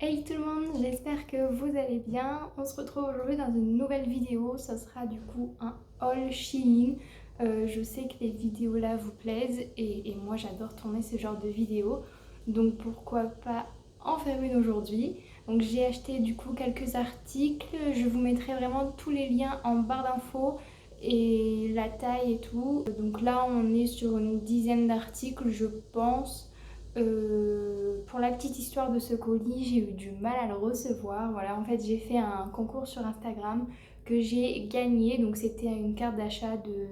Hey tout le monde, j'espère que vous allez bien. On se retrouve aujourd'hui dans une nouvelle vidéo. Ça sera du coup un haul Shein. Je sais que les vidéos là vous plaisent et moi j'adore tourner ce genre de vidéos. Donc pourquoi pas en faire une aujourd'hui. Donc j'ai acheté du coup quelques articles. Je vous mettrai vraiment tous les liens en barre d'infos et la taille et tout. Donc là on est sur une dizaine d'articles je pense. Pour la petite histoire de ce colis, j'ai eu du mal à le recevoir. Voilà, en fait, j'ai fait un concours sur Instagram que j'ai gagné. Donc, c'était une carte d'achat de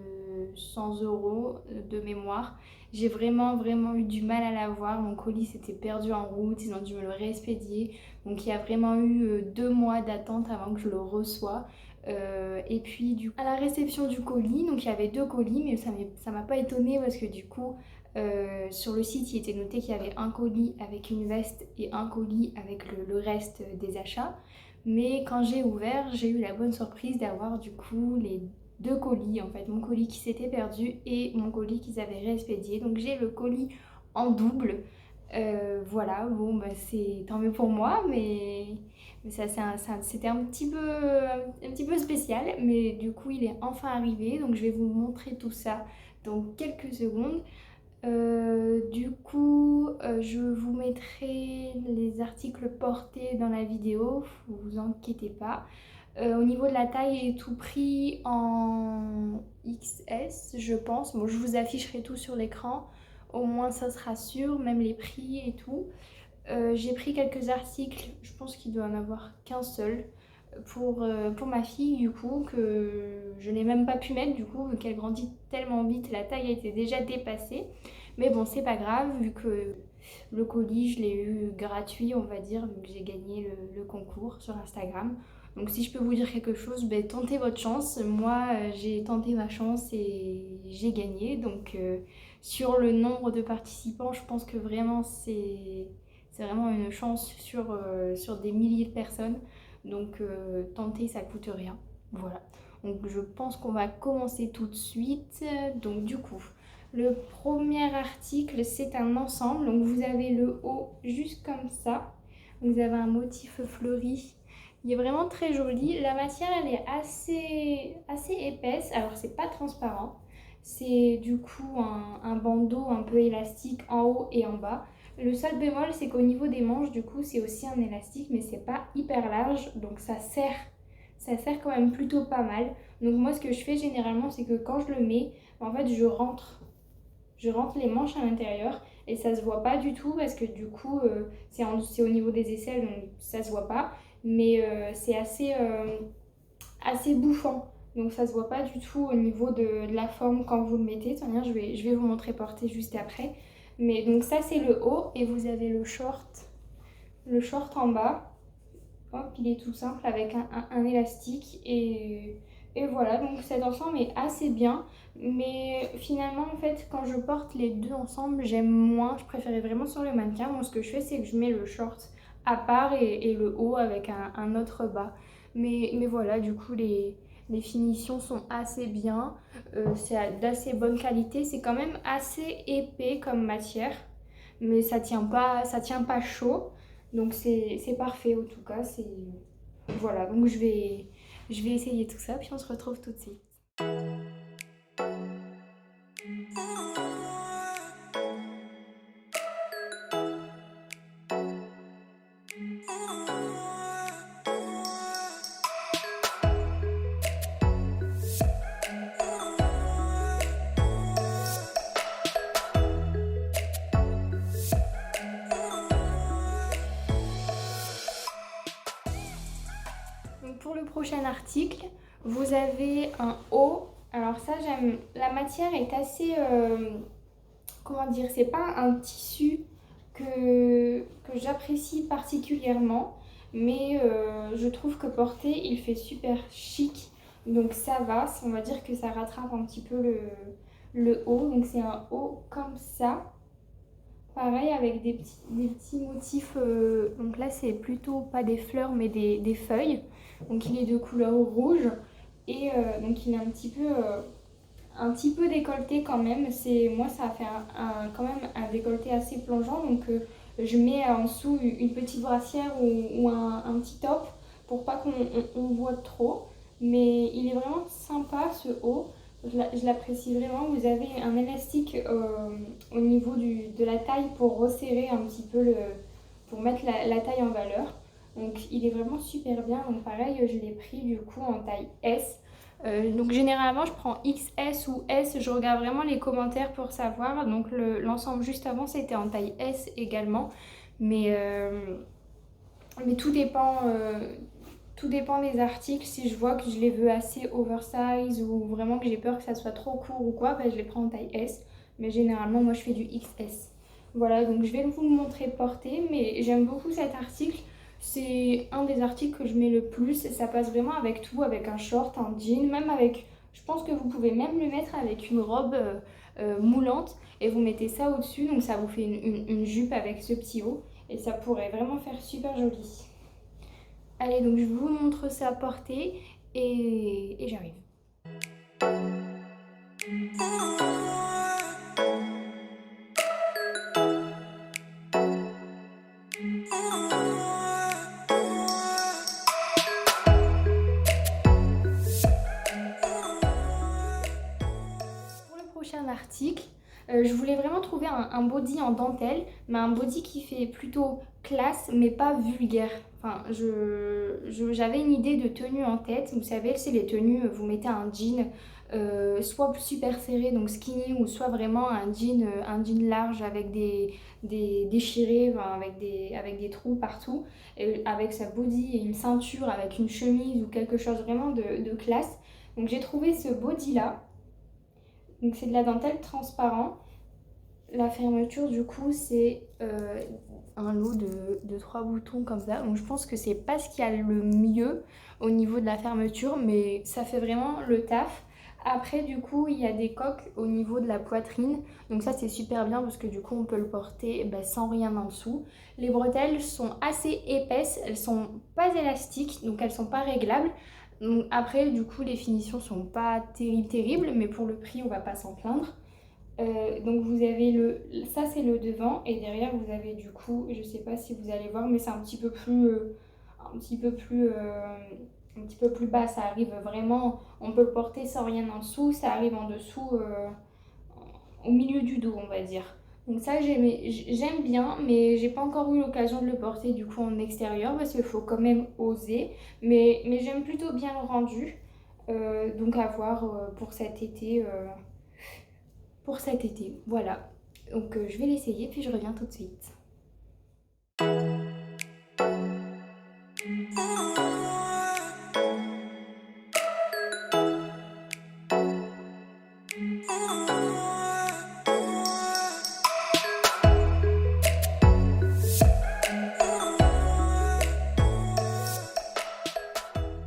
100 euros de mémoire. J'ai vraiment eu du mal à l'avoir. Mon colis s'était perdu en route. Ils ont dû me le réexpédier. Donc, il y a vraiment eu 2 mois d'attente avant que je le reçoive. Et puis à la réception du colis, donc il y avait 2 colis, mais ça m'a pas étonnée parce que du coup sur le site, il était noté qu'il y avait un colis avec une veste et un colis avec le reste des achats. Mais quand j'ai ouvert, j'ai eu la bonne surprise d'avoir du coup les 2 colis, en fait, mon colis qui s'était perdu et mon colis qu'ils avaient réexpédié. Donc j'ai le colis en double. Voilà, bon, bah, c'est tant mieux pour moi, mais c'était un petit peu spécial. Mais du coup, il est enfin arrivé, donc je vais vous montrer tout ça dans quelques secondes. Je vous mettrai les articles portés dans la vidéo, vous inquiétez pas. Au niveau de la taille, j'ai tout pris en XS, je pense. Bon, je vous afficherai tout sur l'écran, au moins ça sera sûr, même les prix et tout. J'ai pris quelques articles, je pense qu'il doit en avoir qu'un seul, pour ma fille du coup, que je n'ai même pas pu mettre du coup, vu qu'elle grandit tellement vite, la taille a été déjà dépassée. Mais bon, c'est pas grave, vu que le colis, je l'ai eu gratuit, on va dire, vu que j'ai gagné le concours sur Instagram. Donc si je peux vous dire quelque chose, ben, tentez votre chance. Moi, j'ai tenté ma chance et j'ai gagné. Donc sur le nombre de participants, je pense que vraiment c'est vraiment une chance sur des milliers de personnes. Donc tenter, ça coûte rien. Voilà. Donc je pense qu'on va commencer tout de suite. Donc du coup, le premier article, c'est un ensemble. Donc vous avez le haut juste comme ça. Vous avez un motif fleuri. Il est vraiment très joli. La matière, elle est assez épaisse. Alors c'est pas transparent. C'est du coup un bandeau un peu élastique en haut et en bas. Le seul bémol, c'est qu'au niveau des manches, du coup, c'est aussi un élastique, mais c'est pas hyper large, donc ça sert quand même plutôt pas mal. Donc moi, ce que je fais généralement, c'est que quand je le mets, en fait, je rentre les manches à l'intérieur et ça se voit pas du tout parce que du coup, c'est au niveau des aisselles, donc ça se voit pas, mais c'est assez bouffant. Donc ça se voit pas du tout au niveau de la forme quand vous le mettez. Tiens, je vais vous montrer porter juste après. Mais donc ça c'est le haut et vous avez le short en bas. Hop, il est tout simple avec un élastique et voilà, donc cet ensemble est assez bien. Mais finalement, en fait, quand je porte les deux ensemble, j'aime moins. Je préférais vraiment sur le mannequin. Moi, ce que je fais, c'est que je mets le short à part et le haut avec un autre bas. Mais voilà, du coup, les finitions sont assez bien. C'est d'assez bonne qualité. C'est quand même assez épais comme matière, mais ça tient pas chaud. Donc c'est parfait en tout cas. Voilà, donc je vais essayer tout ça, puis on se retrouve tout de suite. Donc pour le prochain article, vous avez un haut. Alors ça, j'aime. La matière est assez, comment dire, c'est pas un tissu que j'apprécie particulièrement, mais je trouve que porter, il fait super chic. Donc ça va, on va dire que ça rattrape un petit peu le haut. Donc c'est un haut comme ça. Pareil avec des petits motifs. Donc là, c'est plutôt pas des fleurs, mais des feuilles. Donc il est de couleur rouge. Et donc il est un petit peu décolleté quand même. Moi, ça a fait quand même un décolleté assez plongeant. Donc je mets en dessous une petite brassière ou un petit top pour pas qu'on voit trop. Mais il est vraiment sympa ce haut. Je l'apprécie vraiment. Vous avez un élastique au niveau de la taille pour resserrer un petit peu pour mettre la taille en valeur. Donc il est vraiment super bien. Donc pareil, je l'ai pris du coup en taille S. Donc généralement je prends XS ou S, je regarde vraiment les commentaires pour savoir. Donc l'ensemble juste avant c'était en taille S également. Mais, euh, mais tout dépend des articles. Si je vois que je les veux assez oversize ou vraiment que j'ai peur que ça soit trop court ou quoi, bah, je les prends en taille S. Mais généralement moi je fais du XS. Voilà, donc je vais vous le montrer porté, mais j'aime beaucoup cet article. C'est un des articles que je mets le plus et ça passe vraiment avec tout, avec un short, un jean, même avec... Je pense que vous pouvez même le mettre avec une robe moulante et vous mettez ça au-dessus, donc ça vous fait une jupe avec ce petit haut et ça pourrait vraiment faire super joli. Allez, donc je vous montre ça porté et j'arrive. Pour le prochain article, je voulais vraiment trouver un body en dentelle, mais un body qui fait plutôt classe, mais pas vulgaire. Enfin, j'avais une idée de tenue en tête. Vous savez, c'est les tenues, vous mettez un jean soit super serré, donc skinny, ou soit vraiment un jean large avec des déchirés, enfin, avec des trous partout, et avec sa body et une ceinture, avec une chemise ou quelque chose vraiment de classe. Donc j'ai trouvé ce body-là. Donc c'est de la dentelle transparent. La fermeture du coup c'est un lot de 3 boutons comme ça. Donc je pense que c'est pas ce qu'il y a le mieux au niveau de la fermeture, mais ça fait vraiment le taf. Après du coup il y a des coques au niveau de la poitrine. Donc ça c'est super bien parce que du coup on peut le porter sans rien en dessous. Les bretelles sont assez épaisses, elles sont pas élastiques donc elles sont pas réglables. Donc après du coup les finitions sont pas terribles mais pour le prix on va pas s'en plaindre. Donc vous avez ça c'est le devant et derrière vous avez du coup, je sais pas si vous allez voir mais c'est un petit peu plus, un petit peu plus bas, ça arrive vraiment, on peut le porter sans rien en dessous, ça arrive en dessous au milieu du dos on va dire. Donc ça j'aime bien mais j'ai pas encore eu l'occasion de le porter du coup en extérieur parce qu'il faut quand même oser mais j'aime plutôt bien le rendu. Donc à voir pour cet été. Voilà. Donc je vais l'essayer puis je reviens tout de suite.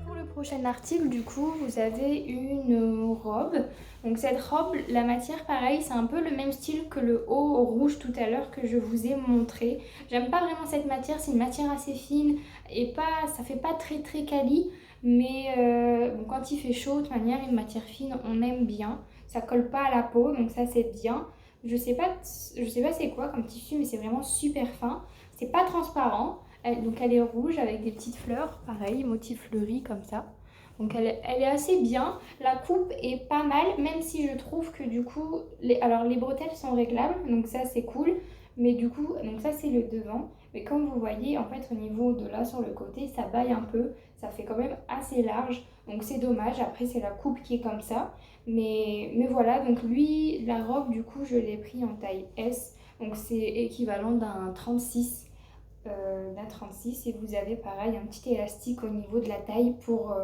Pour le prochain article, du coup, vous avez une robe. Donc cette robe, la matière, pareil, c'est un peu le même style que le haut rouge tout à l'heure que je vous ai montré. J'aime pas vraiment cette matière, c'est une matière assez fine et ça fait pas très quali. Mais bon, quand il fait chaud, de toute manière, une matière fine, on aime bien. Ça colle pas à la peau, donc ça c'est bien. Je sais pas c'est quoi comme tissu, mais c'est vraiment super fin. C'est pas transparent. Donc elle est rouge avec des petites fleurs, pareil, motif fleuri comme ça. Donc elle est assez bien. La coupe est pas mal, même si je trouve que du coup, alors les bretelles sont réglables, donc ça c'est cool. Mais du coup, donc ça c'est le devant. Mais comme vous voyez, en fait au niveau de là sur le côté, ça baille un peu. Ça fait quand même assez large. Donc c'est dommage. Après c'est la coupe qui est comme ça. Mais voilà, donc lui, la robe du coup, je l'ai pris en taille S. Donc c'est équivalent d'un 36 et vous avez pareil un petit élastique au niveau de la taille pour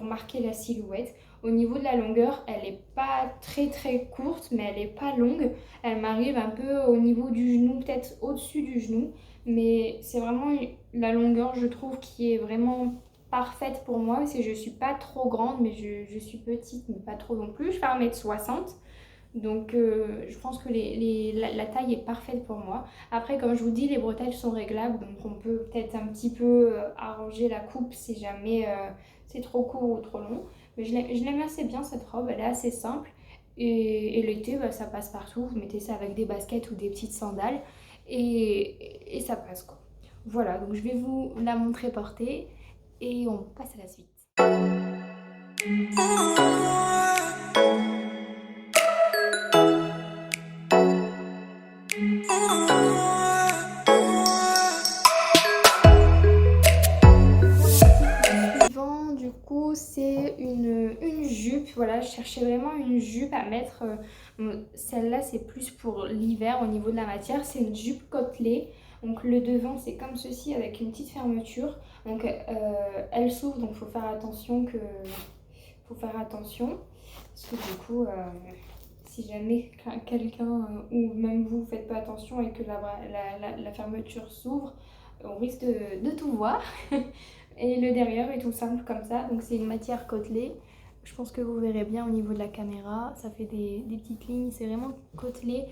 marquer la silhouette. Au niveau de la longueur, elle n'est pas très courte mais elle n'est pas longue. Elle m'arrive un peu au niveau du genou, peut-être au-dessus du genou. Mais c'est vraiment la longueur je trouve qui est vraiment parfaite pour moi. Parce que je suis pas trop grande mais je suis petite mais pas trop non plus. Je fais 1m60. Donc je pense que la taille est parfaite pour moi. Après comme je vous dis les bretelles sont réglables donc on peut peut-être un petit peu arranger la coupe si jamais c'est trop court ou trop long. Mais je l'aime assez bien cette robe, elle est assez simple et l'été ça passe partout. Vous mettez ça avec des baskets ou des petites sandales et ça passe quoi. Voilà, donc je vais vous la montrer portée et on passe à la suite. Suivant, du coup, c'est une jupe. Voilà, je cherchais vraiment une jupe à mettre. Celle-là, c'est plus pour l'hiver au niveau de la matière. C'est une jupe côtelée. Donc le devant, c'est comme ceci avec une petite fermeture. Donc elle s'ouvre, donc faut faire attention faut faire attention. Parce que du coup, si jamais quelqu'un ou même vous faites pas attention et que la fermeture s'ouvre, on risque de tout voir. Et le derrière est tout simple comme ça, donc c'est une matière côtelée. Je pense que vous verrez bien au niveau de la caméra, ça fait des petites lignes, c'est vraiment côtelé.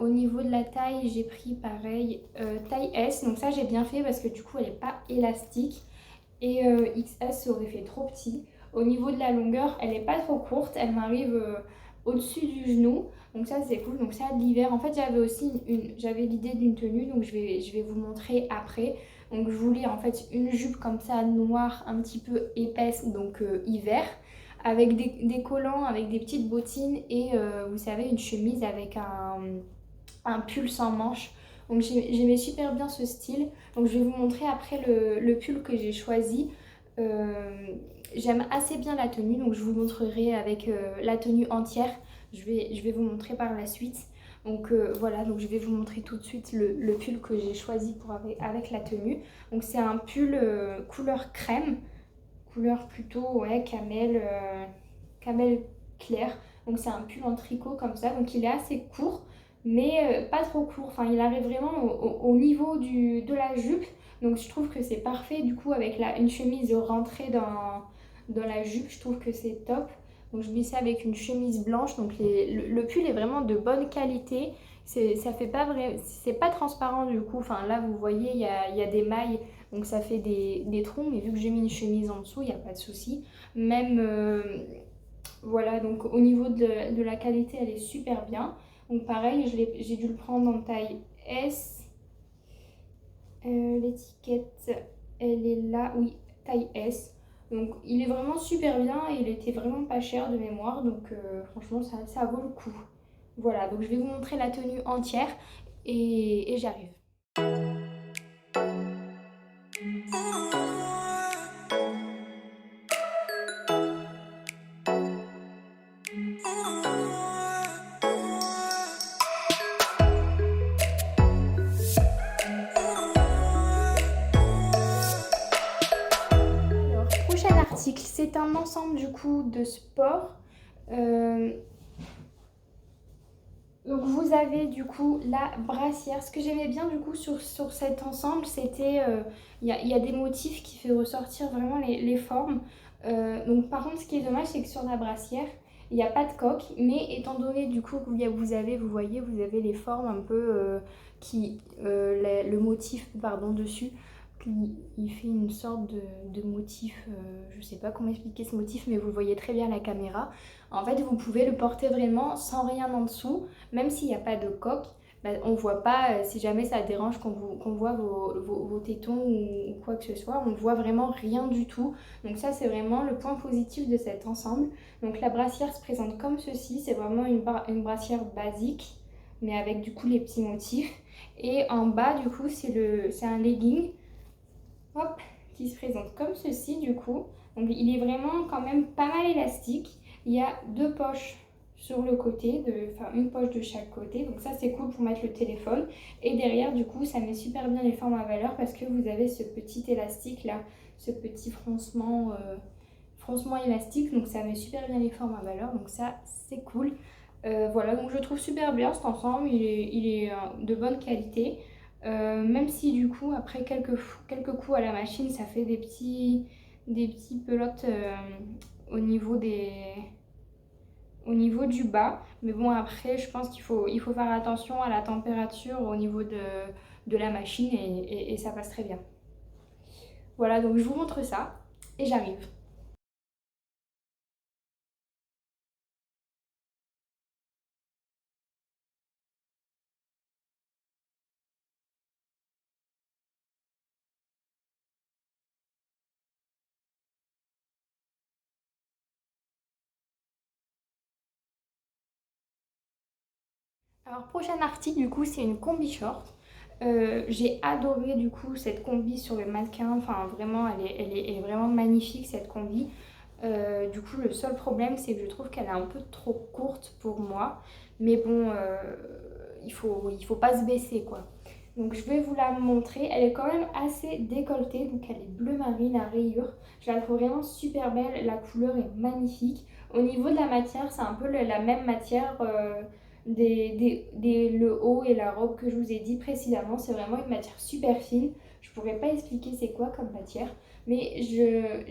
Au niveau de la taille, j'ai pris pareil, taille S, donc ça j'ai bien fait parce que du coup elle n'est pas élastique. Et XS ça aurait fait trop petit. Au niveau de la longueur, elle n'est pas trop courte, elle m'arrive au-dessus du genou. Donc ça c'est cool, donc ça l'hiver. En fait j'avais aussi j'avais l'idée d'une tenue, donc je vais vous montrer après. Donc je voulais en fait une jupe comme ça noire, un petit peu épaisse, donc hiver. Avec des collants, avec des petites bottines et vous savez une chemise avec un pull sans manches. Donc j'aimais super bien ce style. Donc je vais vous montrer après le pull que j'ai choisi. J'aime assez bien la tenue, donc je vous montrerai avec la tenue entière. Je vais vous montrer par la suite. Donc voilà, donc je vais vous montrer tout de suite le pull que j'ai choisi pour avec la tenue. Donc c'est un pull couleur crème, couleur plutôt ouais, camel clair. Donc c'est un pull en tricot comme ça, donc il est assez court mais pas trop court. Enfin, il arrive vraiment au niveau de la jupe. Donc je trouve que c'est parfait du coup avec une chemise rentrée dans la jupe. Je trouve que c'est top. Donc je mets ça avec une chemise blanche. Donc le pull est vraiment de bonne qualité. Ça fait pas vrai, c'est pas transparent du coup. Enfin là vous voyez il y a des mailles. Donc ça fait des trous. Mais vu que j'ai mis une chemise en dessous, il n'y a pas de souci. Même voilà, donc au niveau de la qualité, elle est super bien. Donc pareil, j'ai dû le prendre en taille S. L'étiquette, elle est là, oui, taille S. Donc il est vraiment super bien et il était vraiment pas cher de mémoire. Donc franchement, ça vaut le coup. Voilà, donc je vais vous montrer la tenue entière et j'arrive. Alors, prochain article, c'est un ensemble du coup de sport. Euh, Donc vous avez du coup la brassière. Ce que j'aimais bien du coup sur cet ensemble, c'était il y a des motifs qui fait ressortir vraiment les formes. Donc par contre ce qui est dommage c'est que sur la brassière, il n'y a pas de coque. Mais étant donné du coup que vous voyez, vous avez les formes un peu le motif pardon dessus. Il fait une sorte de motif, je sais pas comment expliquer ce motif, mais vous le voyez très bien à la caméra. En fait, vous pouvez le porter vraiment sans rien en dessous, même s'il n'y a pas de coque. Bah, on ne voit pas, si jamais ça dérange qu'on voit vos tétons ou quoi que ce soit, on ne voit vraiment rien du tout. Donc ça, c'est vraiment le point positif de cet ensemble. Donc la brassière se présente comme ceci, c'est vraiment une brassière basique, mais avec du coup les petits motifs. Et en bas, du coup, c'est un legging, hop, qui se présente comme ceci, du coup. Donc il est vraiment quand même pas mal élastique. Il y a deux poches sur le côté, enfin une poche de chaque côté. Donc ça c'est cool pour mettre le téléphone. Et derrière du coup ça met super bien les formes à valeur parce que vous avez ce petit élastique là, ce petit froncement élastique. Donc ça met super bien les formes à valeur. Donc ça c'est cool. Voilà, donc je trouve super bien cet ensemble. Il est de bonne qualité. Même si du coup après quelques coups à la machine ça fait des petits pelotes au niveau au niveau du bas. Mais bon, après, je pense il faut faire attention à la température au niveau de la machine et ça passe très bien. Voilà, donc je vous montre ça et j'arrive. Alors prochain article du coup c'est une combi short. J'ai adoré du coup cette combi sur le mannequin, enfin vraiment elle est vraiment magnifique cette combi. Du coup le seul problème c'est que je trouve qu'elle est un peu trop courte pour moi. Mais bon, il faut pas se baisser quoi. Donc je vais vous la montrer. Elle est quand même assez décolletée, donc elle est bleu marine à rayures. Je la trouve vraiment super belle, la couleur est magnifique. Au niveau de la matière, c'est un peu la même matière le haut et la robe que je vous ai dit précédemment. C'est vraiment une matière super fine. Je pourrais pas expliquer c'est quoi comme matière. Mais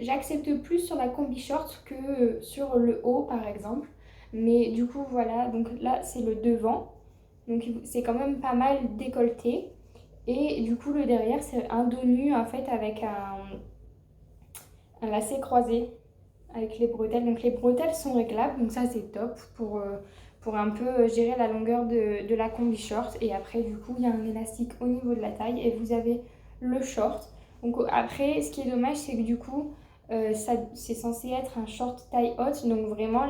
j'accepte plus sur la combi short que sur le haut par exemple. Mais du coup voilà, donc là c'est le devant. Donc c'est quand même pas mal décolleté. Et du coup le derrière c'est un dos nu en fait avec un lacet croisé avec les bretelles. Donc les bretelles sont réglables, donc ça c'est top pour un peu gérer la longueur de la combi short. Et après du coup il y a un élastique au niveau de la taille et vous avez le short. Donc après ce qui est dommage c'est que du coup c'est censé être un short taille haute, donc vraiment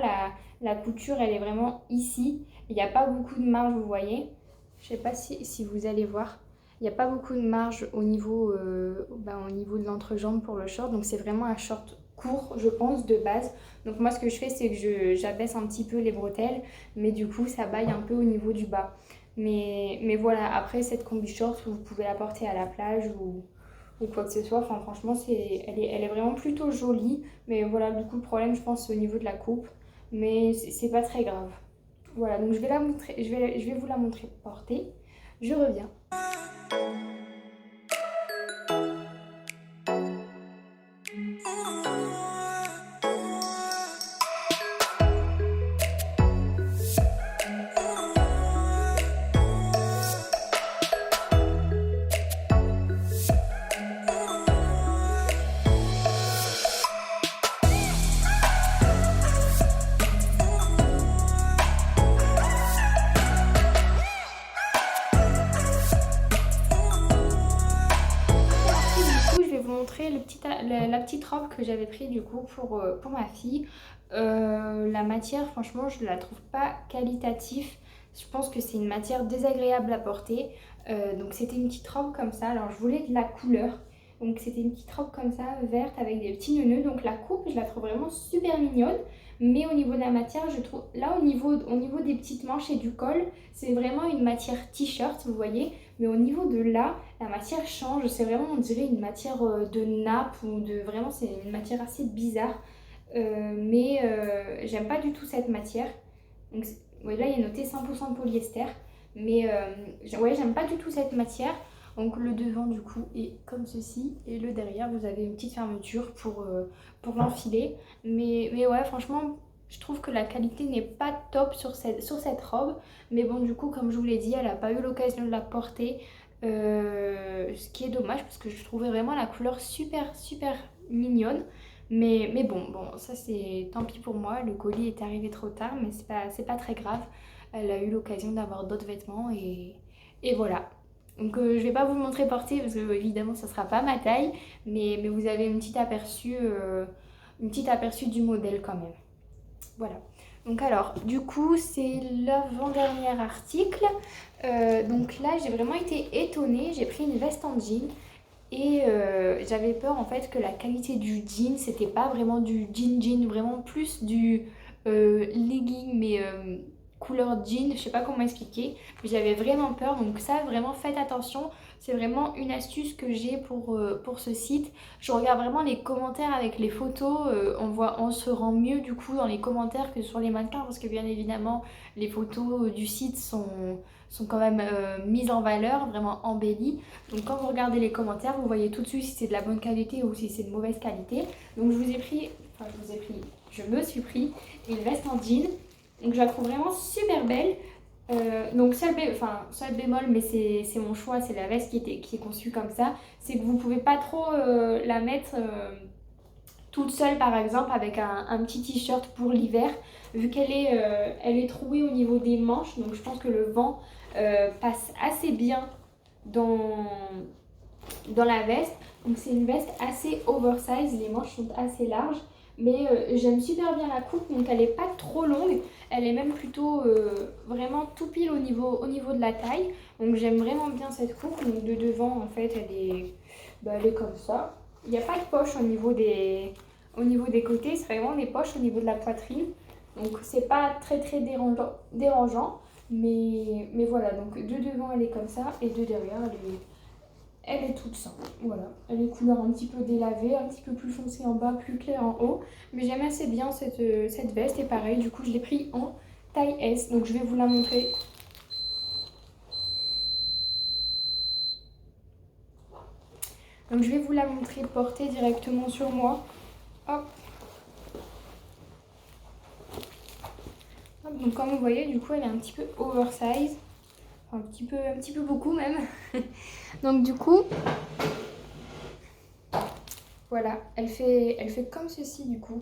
la couture elle est vraiment ici. Il n'y a pas beaucoup de marge, vous voyez. Je sais pas si vous allez voir. Il n'y a pas beaucoup de marge au niveau de l'entrejambe pour le short. Donc c'est vraiment un short court, je pense, de base. Donc moi ce que je fais c'est que j'abaisse un petit peu les bretelles. Mais du coup ça baille un peu au niveau du bas. Mais voilà, après cette combi short, vous pouvez la porter à la plage ou quoi que ce soit. Enfin franchement elle est vraiment plutôt jolie. Mais voilà, du coup le problème je pense c'est au niveau de la coupe. Mais c'est pas très grave. Voilà, donc je vais la montrer, je vais vous la montrer portée. Je reviens. Je vais vous montrer la petite robe que j'avais pris du coup pour ma fille. La matière, franchement, je la trouve pas qualitative. Je pense que c'est une matière désagréable à porter. Donc c'était une petite robe comme ça. Alors je voulais de la couleur. Donc c'était une petite robe comme ça, verte avec des petits nœuds. Donc la coupe, je la trouve vraiment super mignonne. Mais au niveau de la matière, je trouve là au niveau des petites manches et du col, c'est vraiment une matière t-shirt, vous voyez. Mais au niveau de là, la matière change. C'est vraiment, on dirait une matière de nappe ou de vraiment, c'est une matière assez bizarre. J'aime pas du tout cette matière. Donc ouais, là, il y a noté 100% polyester. Ouais, j'aime pas du tout cette matière. Donc le devant du coup est comme ceci et le derrière vous avez une petite fermeture pour l'enfiler. Mais ouais franchement je trouve que la qualité n'est pas top sur cette robe. Mais bon du coup comme je vous l'ai dit elle n'a pas eu l'occasion de la porter. Ce qui est dommage parce que je trouvais vraiment la couleur super mignonne. Mais bon ça c'est tant pis pour moi. Le colis est arrivé trop tard mais c'est pas très grave. Elle a eu l'occasion d'avoir d'autres vêtements et voilà. Donc je vais pas vous le montrer porter parce que évidemment ça sera pas ma taille, mais vous avez une petite aperçu du modèle quand même. Voilà. Donc alors, du coup, c'est l'avant-dernier article. Donc là, j'ai vraiment été étonnée. J'ai pris une veste en jean et j'avais peur en fait que la qualité du jean, c'était pas vraiment du jean, vraiment plus du legging, mais couleur jean, je sais pas comment expliquer, mais j'avais vraiment peur, donc ça vraiment faites attention, c'est vraiment une astuce que j'ai pour ce site. Je regarde vraiment les commentaires avec les photos, on se rend mieux du coup dans les commentaires que sur les mannequins parce que bien évidemment les photos du site sont quand même mises en valeur, vraiment embellies. Donc quand vous regardez les commentaires, vous voyez tout de suite si c'est de la bonne qualité ou si c'est de mauvaise qualité. Donc je me suis pris une veste en jean. Donc je la trouve vraiment super belle. Donc seul bémol, mais c'est mon choix, c'est la veste qui est conçue comme ça, c'est que vous pouvez pas trop la mettre toute seule par exemple avec un petit t-shirt pour l'hiver, vu elle est trouée au niveau des manches, donc je pense que le vent passe assez bien dans la veste. Donc c'est une veste assez oversize, les manches sont assez larges. Mais j'aime super bien la coupe, donc elle est pas trop longue, elle est même plutôt vraiment tout pile au niveau de la taille. Donc j'aime vraiment bien cette coupe, donc de devant en fait elle est comme ça. Il n'y a pas de poche au niveau des côtés, c'est vraiment des poches au niveau de la poitrine. Donc c'est pas très dérangeant, mais voilà, donc de devant elle est comme ça et de derrière elle est toute simple. Voilà, elle est couleur un petit peu délavée, un petit peu plus foncée en bas, plus claire en haut. Mais j'aime assez bien cette veste et pareil, du coup je l'ai pris en taille S, donc je vais vous la montrer. Donc je vais vous la montrer portée directement sur moi. Hop. Hop. Donc comme vous voyez, du coup elle est un petit peu oversize. Enfin, un petit peu beaucoup même. Donc du coup, voilà, elle fait comme ceci du coup.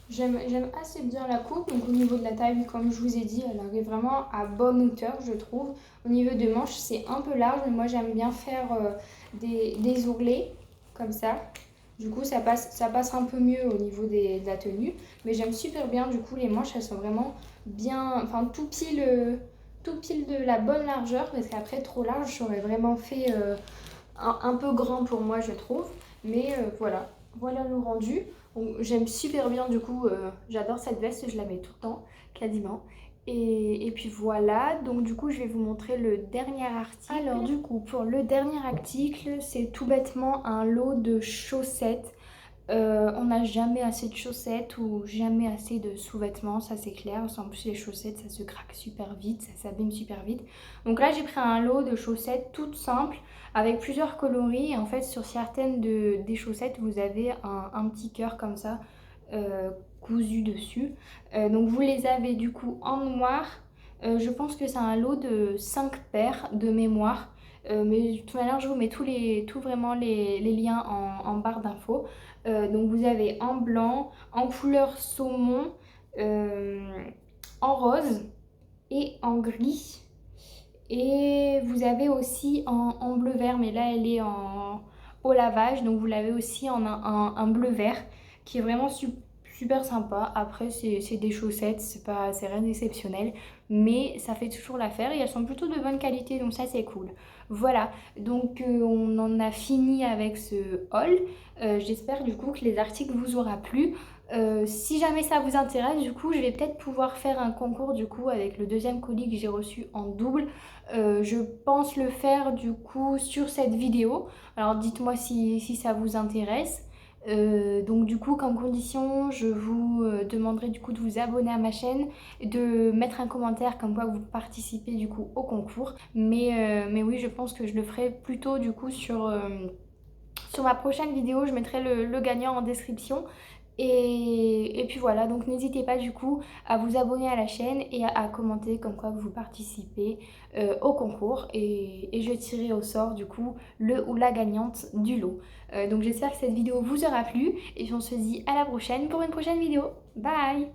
J'aime assez bien la coupe, donc au niveau de la taille, comme je vous ai dit, elle arrive vraiment à bonne hauteur, je trouve. Au niveau des manches, c'est un peu large, mais moi j'aime bien faire des ourlets, comme ça. Du coup, ça passe un peu mieux au niveau de la tenue. Mais j'aime super bien, du coup, les manches, elles sont vraiment bien, enfin tout pile de la bonne largeur, parce qu'après, trop large, j'aurais vraiment fait un peu grand pour moi, je trouve. Mais voilà le rendu. J'aime super bien du coup, j'adore cette veste, je la mets tout le temps, quasiment. Et puis voilà, donc du coup je vais vous montrer le dernier article. Alors du coup pour le dernier article, c'est tout bêtement un lot de chaussettes. On n'a jamais assez de chaussettes ou jamais assez de sous-vêtements, ça c'est clair. En plus les chaussettes ça se craque super vite, ça s'abîme super vite. Donc là j'ai pris un lot de chaussettes toutes simples avec plusieurs coloris. Et en fait sur certaines des chaussettes vous avez un petit cœur comme ça cousu dessus. Donc vous les avez du coup en noir. Je pense que c'est un lot de 5 paires de mémoire. Mais de toute manière je vous mets tout vraiment les liens en barre d'infos. Donc vous avez en blanc, en couleur saumon, en rose et en gris. Et vous avez aussi en bleu vert, mais là elle est au lavage. Donc vous l'avez aussi en un bleu vert qui est vraiment super sympa. Après c'est des chaussettes, c'est rien d'exceptionnel. Mais ça fait toujours l'affaire et elles sont plutôt de bonne qualité, donc ça c'est cool. Voilà, donc on en a fini avec ce haul. J'espère du coup que les articles vous aura plu. Si jamais ça vous intéresse, du coup, je vais peut-être pouvoir faire un concours du coup avec le deuxième colis que j'ai reçu en double. Je pense le faire du coup sur cette vidéo. Alors dites-moi si ça vous intéresse. Donc du coup comme condition je vous demanderai du coup de vous abonner à ma chaîne, de mettre un commentaire comme quoi vous participez du coup au concours. Mais oui je pense que je le ferai plutôt du coup sur ma prochaine vidéo, je mettrai le gagnant en description. Et puis voilà, donc n'hésitez pas du coup à vous abonner à la chaîne et à commenter comme quoi vous participez au concours. Et je tirerai au sort du coup le ou la gagnante du lot. Donc j'espère que cette vidéo vous aura plu et puis on se dit à la prochaine pour une prochaine vidéo. Bye!